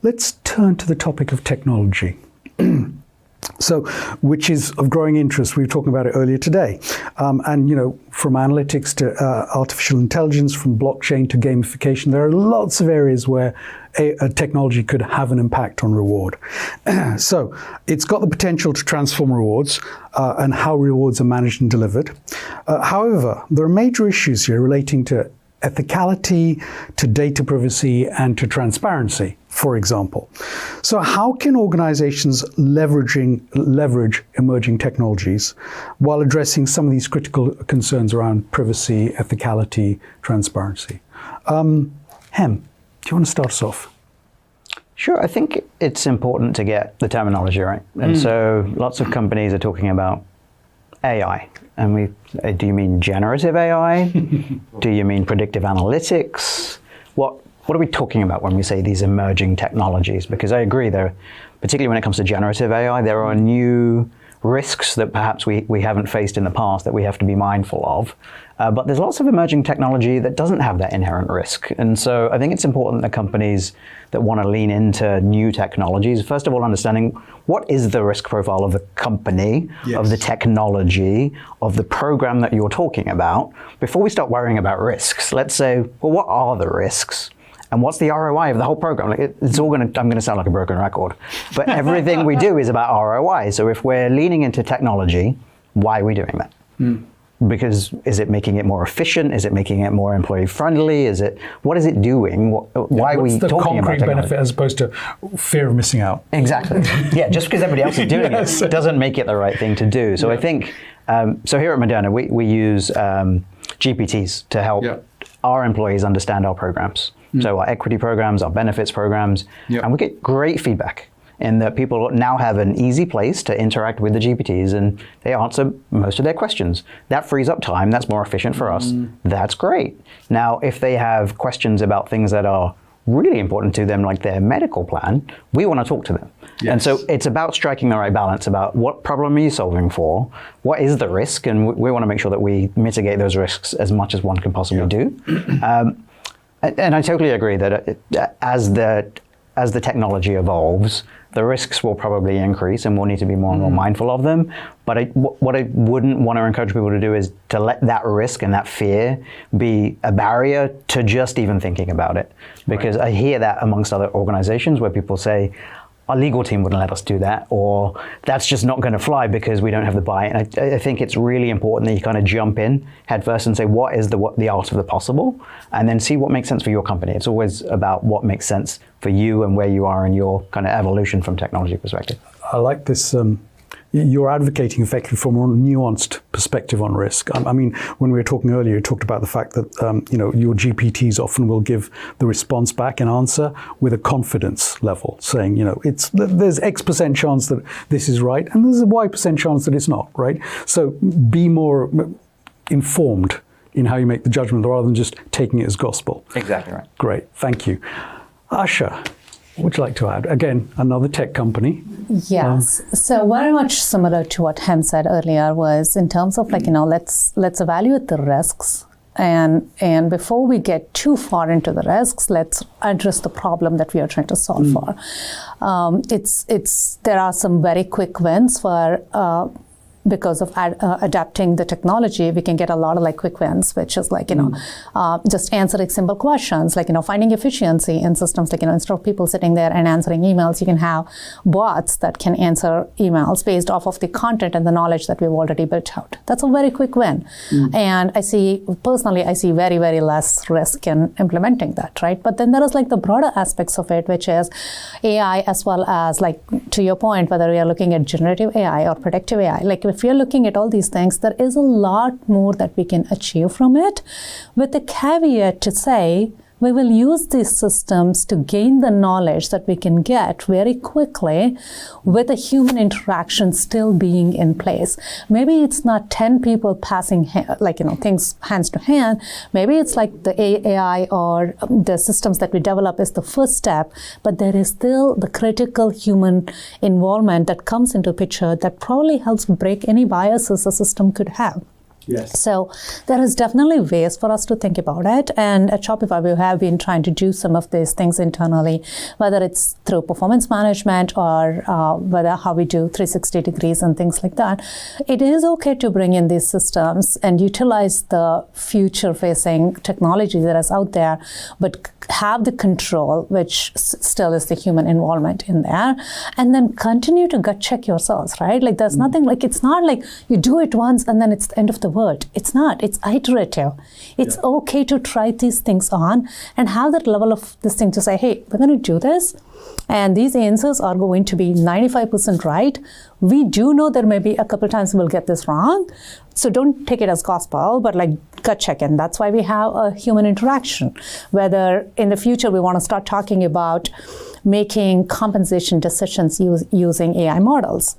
let's turn to the topic of technology. So, which is of growing interest. We were talking about it earlier today. And, from analytics to artificial intelligence, from blockchain to gamification, there are lots of areas where a technology could have an impact on reward. So, it's got the potential to transform rewards and how rewards are managed and delivered. However, there are major issues here relating to ethicality, to data privacy, and to transparency, for example. So how can organizations leverage emerging technologies while addressing some of these critical concerns around privacy, ethicality, transparency? Hem, do you want to start us off? Sure, I think it's important to get the terminology right. And so lots of companies are talking about AI. And do you mean generative AI? Do you mean predictive analytics? What are we talking about when we say these emerging technologies? Because I agree, particularly when it comes to generative AI, there are new risks that perhaps we haven't faced in the past that we have to be mindful of. But there's lots of emerging technology that doesn't have that inherent risk. And so I think it's important that companies that want to lean into new technologies, first of all, understanding what is the risk profile of the company, of the technology, of the program that you're talking about, before we start worrying about risks. Let's say, well, what are the risks? And what's the ROI of the whole program? I'm going to sound like a broken record, but everything we do is about ROI. So if we're leaning into technology, why are we doing that? Because is it making it more efficient? Is it making it more employee friendly? What is it doing? Why are we talking about technology? What's the concrete benefit as opposed to fear of missing out? Exactly. Yeah, just because everybody else is doing it doesn't make it the right thing to do. So I think, so here at Moderna, we use GPTs to help our employees understand our programs. So our equity programs, our benefits programs, and we get great feedback in that people now have an easy place to interact with the GPTs and they answer most of their questions. That frees up time, that's more efficient for us, that's great. Now, if they have questions about things that are really important to them, like their medical plan, we want to talk to them. And so it's about striking the right balance about what problem are you solving for, what is the risk, and we want to make sure that we mitigate those risks as much as one can possibly do. And I totally agree that as the technology evolves, the risks will probably increase and we'll need to be more and more mindful of them. But what I wouldn't want to encourage people to do is to let that risk and that fear be a barrier to just even thinking about it. Because I hear that amongst other organizations where people say, our legal team wouldn't let us do that, or that's just not going to fly because we don't have the buy-in. I think it's really important that you kind of jump in head first and say, what is the art of the possible? And then see what makes sense for your company. It's always about what makes sense for you and where you are in your kind of evolution from technology perspective. I like this. You're advocating effectively from a nuanced perspective on risk. I mean, when we were talking earlier, you talked about the fact that your GPTs often will give the response back and answer with a confidence level, saying there's X% chance that this is right, and there's a Y% chance that it's not, right? So be more informed in how you make the judgment rather than just taking it as gospel. Exactly right. Great, thank you, Asha. What would you like to add? Again, another tech company. Yes. So very much similar to what Hem said earlier was in terms of let's evaluate the risks. And before we get too far into the risks, let's address the problem that we are trying to solve for. There are some very quick wins for because of adapting the technology, we can get a lot of quick wins, which is just answering simple questions, finding efficiency in systems. Instead of people sitting there and answering emails, you can have bots that can answer emails based off of the content and the knowledge that we've already built out. That's a very quick win. And I see very, very less risk in implementing that, right? But then there is the broader aspects of it, which is AI as well as to your point, whether we are looking at generative AI or predictive AI, if we are looking at all these things, there is a lot more that we can achieve from it, with the caveat to say we will use these systems to gain the knowledge that we can get very quickly with a human interaction still being in place. Maybe it's not 10 people passing things hands to hand. Maybe it's the AI or the systems that we develop is the first step, but there is still the critical human involvement that comes into picture that probably helps break any biases a system could have. Yes. So there is definitely ways for us to think about it. And at Shopify, we have been trying to do some of these things internally, whether it's through performance management or whether how we do 360 degrees and things like that. It is okay to bring in these systems and utilize the future-facing technology that is out there, but have the control, which still is the human involvement in there, and then continue to gut check yourselves, right? Like there's nothing, like it's not like you do it once and then it's the end of the world. It's not. It's iterative. It's okay to try these things on and have that level of this thing to say, hey, we're going to do this, and these answers are going to be 95% right. We do know there may be a couple times we'll get this wrong, so don't take it as gospel, but like gut check in. That's why we have a human interaction. Whether in the future we want to start talking about making compensation decisions using AI models.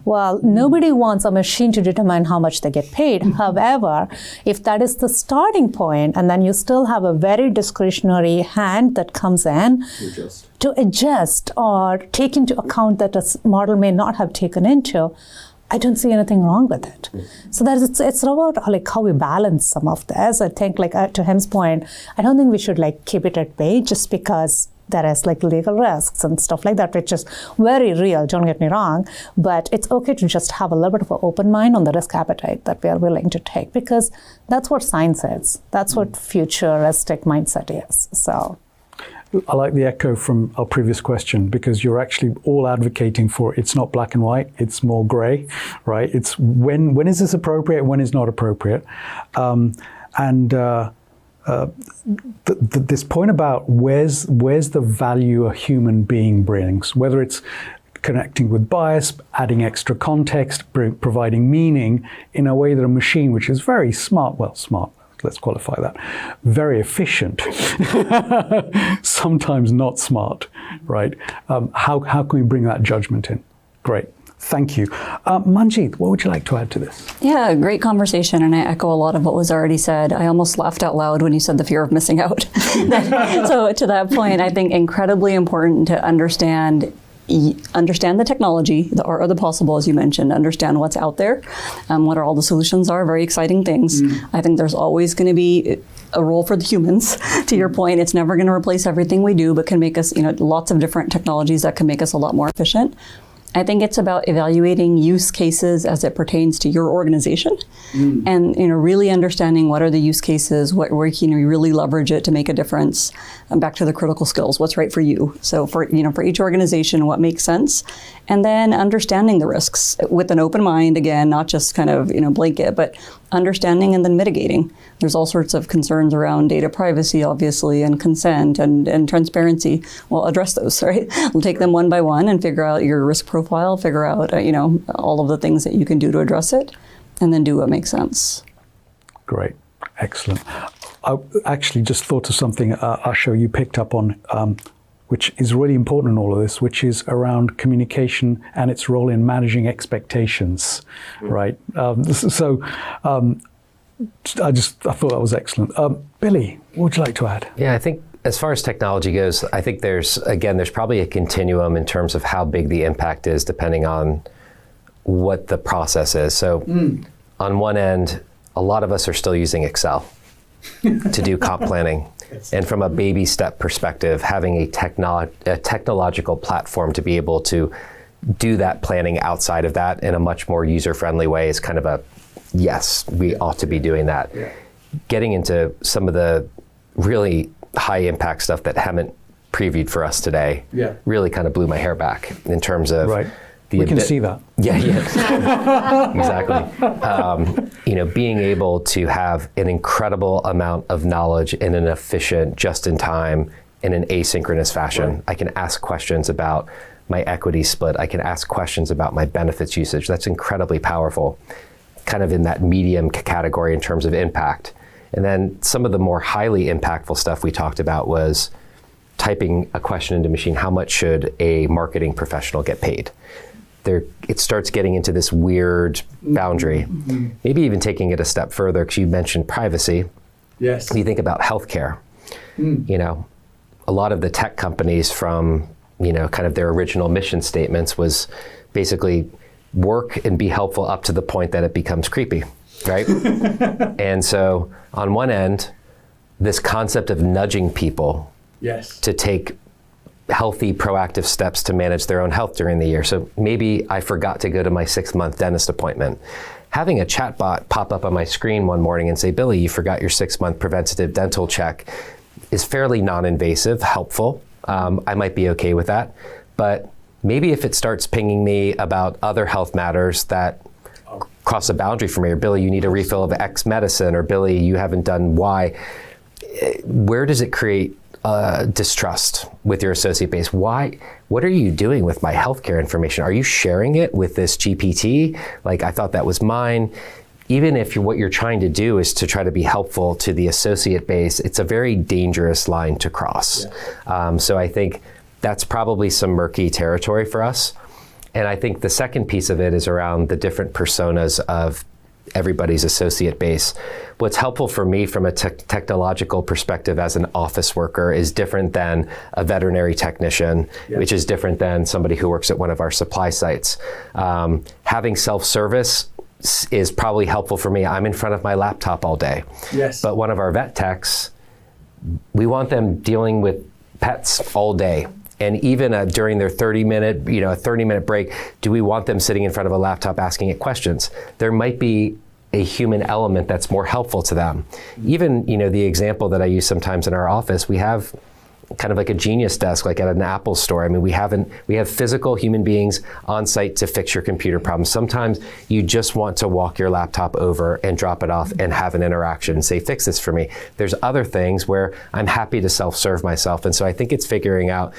Well, nobody wants a machine to determine how much they get paid. However, if that is the starting point, and then you still have a very discretionary hand that comes in to adjust or take into account that a model may not have taken into, I don't see anything wrong with it. So it's about like how we balance some of this. I think, like to him's point, I don't think we should like keep it at bay just because there is like legal risks and stuff like that, which is very real, don't get me wrong, but it's okay to just have a little bit of an open mind on the risk appetite that we are willing to take, because that's what science is. That's what futuristic mindset is. So I like the echo from our previous question, because you're actually all advocating for it's not black and white, it's more gray, right? It's when is this appropriate, when is not appropriate. This point about where's the value a human being brings, whether it's connecting with bias, adding extra context, providing meaning in a way that a machine, which is very smart, let's qualify that, very efficient, sometimes not smart, right? How can we bring that judgment in? Great. Thank you. Manjit, what would you like to add to this? Yeah, great conversation, and I echo a lot of what was already said. I almost laughed out loud when you said the fear of missing out. So to that point, I think incredibly important to understand the technology, the art of the possible, as you mentioned, understand what's out there, what are all the solutions are, very exciting things. I think there's always going to be a role for the humans. To your point, it's never going to replace everything we do, but can make us, lots of different technologies that can make us a lot more efficient. I think it's about evaluating use cases as it pertains to your organization, and really understanding what are the use cases, where can you really leverage it to make a difference. Back to the critical skills, what's right for you. So for each organization, what makes sense, and then understanding the risks with an open mind. Again, not just kind of blanket, but understanding and then mitigating. There's all sorts of concerns around data privacy, obviously, and consent and transparency. We'll address those, right? We'll take them one by one and figure out your risk profile, figure out, all of the things that you can do to address it, and then do what makes sense. Great. Excellent. I actually just thought of something, Asha, you picked up on, which is really important in all of this, which is around communication and its role in managing expectations, right? I thought that was excellent. Billy, what would you like to add? Yeah, I think as far as technology goes, I think there's probably a continuum in terms of how big the impact is depending on what the process is. So on one end, a lot of us are still using Excel to do comp planning. And from a baby step perspective, having a technological platform to be able to do that planning outside of that in a much more user-friendly way is kind of a, yes, we ought to be doing that. Yeah. Getting into some of the really high impact stuff that haven't previewed for us today really kind of blew my hair back in terms of we can see that. Yeah, exactly. Being able to have an incredible amount of knowledge in an efficient, just-in-time, in an asynchronous fashion. Right. I can ask questions about my equity split. I can ask questions about my benefits usage. That's incredibly powerful, kind of in that medium category in terms of impact. And then some of the more highly impactful stuff we talked about was typing a question into machine, how much should a marketing professional get paid? It starts getting into this weird boundary. Mm-hmm. Maybe even taking it a step further, because you mentioned privacy. Yes. You think about healthcare. A lot of the tech companies from, kind of their original mission statements was basically work and be helpful up to the point that it becomes creepy. right? And so on one end, this concept of nudging people to take healthy, proactive steps to manage their own health during the year. So maybe I forgot to go to my 6-month dentist appointment. Having a chatbot pop up on my screen one morning and say, Billy, you forgot your 6-month preventative dental check is fairly non-invasive, helpful. I might be okay with that. But maybe if it starts pinging me about other health matters that cross a boundary for me, or Billy, you need a refill of X medicine, or Billy, you haven't done Y, where does it create distrust with your associate base? Why? What are you doing with my healthcare information? Are you sharing it with this GPT? Like, I thought that was mine. Even if what you're trying to do is to try to be helpful to the associate base, it's a very dangerous line to cross. So I think that's probably some murky territory for us. And I think the second piece of it is around the different personas of everybody's associate base. What's helpful for me from a technological perspective as an office worker is different than a veterinary technician, which is different than somebody who works at one of our supply sites. Having self-service is probably helpful for me. I'm in front of my laptop all day. But one of our vet techs, we want them dealing with pets all day. And even during their 30-minute break, do we want them sitting in front of a laptop asking it questions? There might be a human element that's more helpful to them. Even, the example that I use sometimes in our office, we have kind of like a genius desk, like at an Apple store. I mean, we have physical human beings on site to fix your computer problems. Sometimes you just want to walk your laptop over and drop it off and have an interaction and say, fix this for me. There's other things where I'm happy to self-serve myself. And so I think it's figuring out,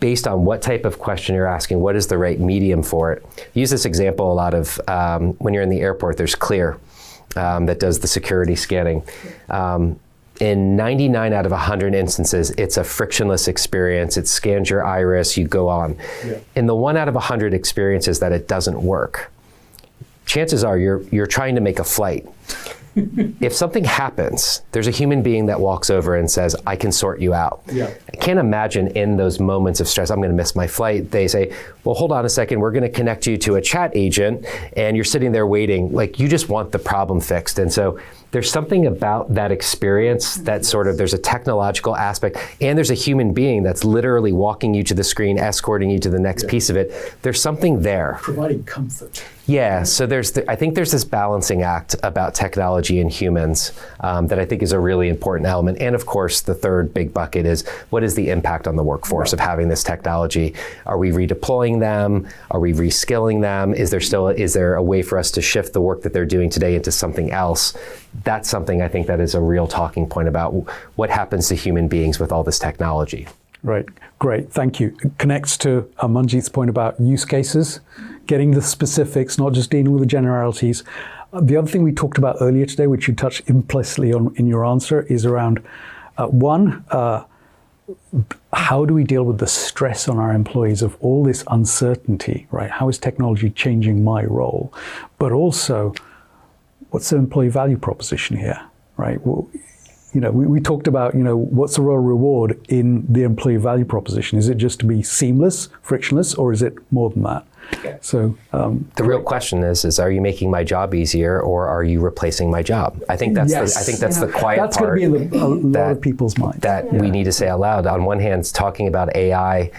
based on what type of question you're asking, what is the right medium for it. I use this example a lot of when you're in the airport, there's Clear that does the security scanning. In 99 out of 100 instances, it's a frictionless experience. It scans your iris, you go on. In the 1 out of 100 experiences that it doesn't work, chances are you're trying to make a flight. If something happens, there's a human being that walks over and says, I can sort you out. I can't imagine in those moments of stress, I'm going to miss my flight. They say, well, hold on a second. We're going to connect you to a chat agent. And you're sitting there waiting. Like, you just want the problem fixed. And so there's something about that experience that there's a technological aspect, and there's a human being that's literally walking you to the screen, escorting you to the next piece of it. There's something there. Providing comfort. Yeah, so I think there's this balancing act about technology and humans that I think is a really important element. And of course, the third big bucket is, what is the impact on the workforce of having this technology? Are we redeploying them? Are we reskilling them? Is there a way for us to shift the work that they're doing today into something else? That's something I think that is a real talking point about what happens to human beings with all this technology. Right, great, thank you. It connects to Manjit's point about use cases, getting the specifics, not just dealing with the generalities. The other thing we talked about earlier today, which you touched implicitly on in your answer, is around how do we deal with the stress on our employees of all this uncertainty, right? How is technology changing my role? But also, what's the employee value proposition here, right? Well, we talked about, what's the real reward in the employee value proposition? Is it just to be seamless, frictionless, or is it more than that? So the real question is, are you making my job easier, or are you replacing my job? I think that's the quiet that's part. That's going to be in a lot of people's minds. That we need to say out loud. On one hand, talking about AI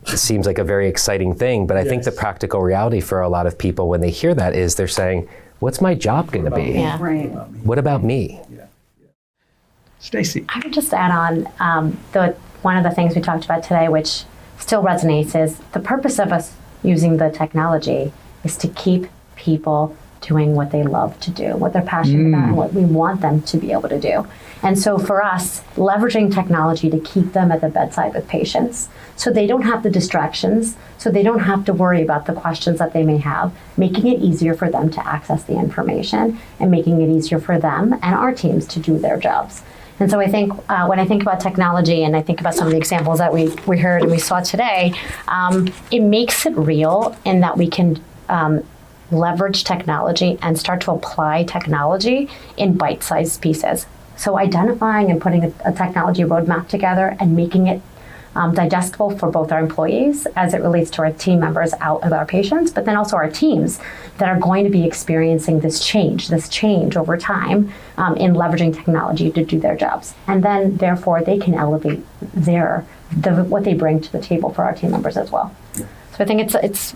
seems like a very exciting thing, but I think the practical reality for a lot of people when they hear that is they're saying, what's my job going to be? What about me? Stacey. I would just add on one of the things we talked about today, which still resonates, is the purpose of us using the technology is to keep people doing what they love to do, what they're passionate about, and what we want them to be able to do. And so for us, leveraging technology to keep them at the bedside with patients, so they don't have the distractions, so they don't have to worry about the questions that they may have, making it easier for them to access the information, and making it easier for them and our teams to do their jobs. And so I think when I think about technology, and I think about some of the examples that we heard and we saw today, it makes it real in that we can leverage technology and start to apply technology in bite-sized pieces. So identifying and putting a technology roadmap together and making it digestible for both our employees as it relates to our team members out with our patients, but then also our teams that are going to be experiencing this change over time in leveraging technology to do their jobs. And then therefore they can elevate what they bring to the table for our team members as well. So I think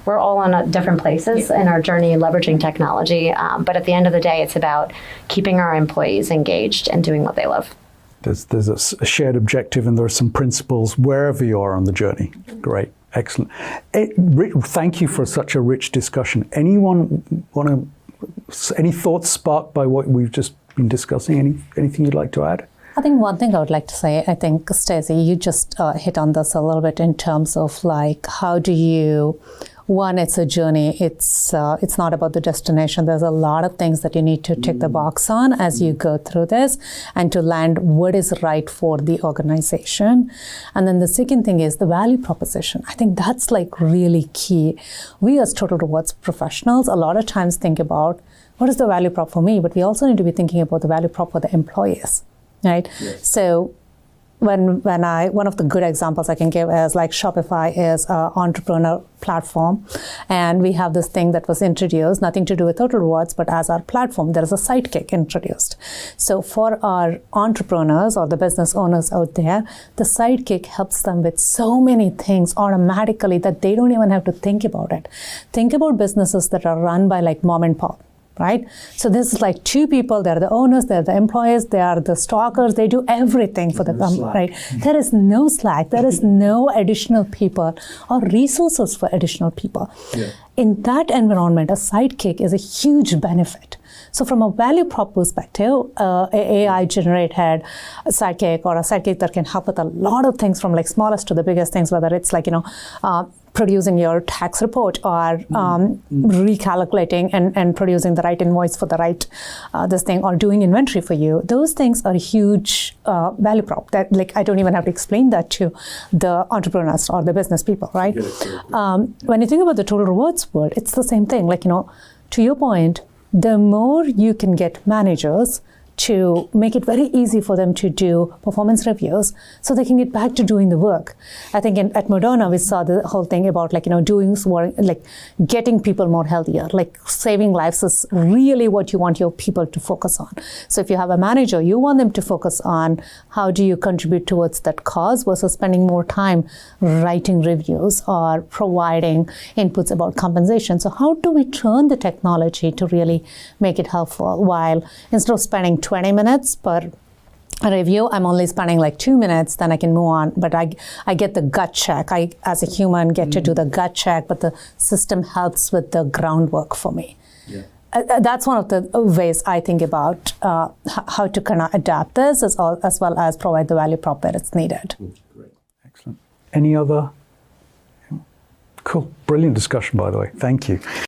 we're all on different places in our journey leveraging technology, but at the end of the day, it's about keeping our employees engaged and doing what they love. There's a shared objective, and there are some principles wherever you are on the journey. Great, excellent. Thank you for such a rich discussion. Anyone any thoughts sparked by what we've just been discussing? Anything you'd like to add? I think one thing I would like to say, I think, Stacey, you just hit on this a little bit in terms of like, how do you, one, it's a journey. It's not about the destination. There's a lot of things that you need to tick the box on as you go through this and to land what is right for the organization. And then the second thing is the value proposition. I think that's like really key. We as Total Rewards professionals a lot of times think about what is the value prop for me, but we also need to be thinking about the value prop for the employees. Right. Yes. So one of the good examples I can give is like Shopify is an entrepreneur platform, and we have this thing that was introduced, nothing to do with Total Rewards, but as our platform, there is a sidekick introduced. So for our entrepreneurs or the business owners out there, the sidekick helps them with so many things automatically that they don't even have to think about it. Think about businesses that are run by like mom and pop. Right? So this is like two people, they're the owners, they're the employees, they are the stalkers, they do everything for the company, right? There is no slack, there is no additional people or resources for additional people. Yeah. In that environment, a sidekick is a huge benefit. So from a value prop perspective, AI generated sidekick or a sidekick that can help with a lot of things from like smallest to the biggest things, whether it's like, producing your tax report or recalculating and producing the right invoice for the right this thing, or doing inventory for you. Those things are a huge value prop that like I don't even have to explain that to the entrepreneurs or the business people, right? When you think about the Total Rewards world, it's the same thing. Like, to your point, the more you can get managers to make it very easy for them to do performance reviews so they can get back to doing the work. I think at Moderna, we saw the whole thing about doing getting people more healthier, like saving lives is really what you want your people to focus on. So if you have a manager, you want them to focus on how do you contribute towards that cause versus spending more time writing reviews or providing inputs about compensation. So how do we turn the technology to really make it helpful while instead of spending 20 minutes per review, I'm only spending like 2 minutes, then I can move on. But I get the gut check. I, as a human, get to do the gut check, but the system helps with the groundwork for me. Yeah. That's one of the ways I think about how to kind of adapt this as well as provide the value prop that it's needed. Great. Excellent. Any other? Cool. Brilliant discussion, by the way. Thank you.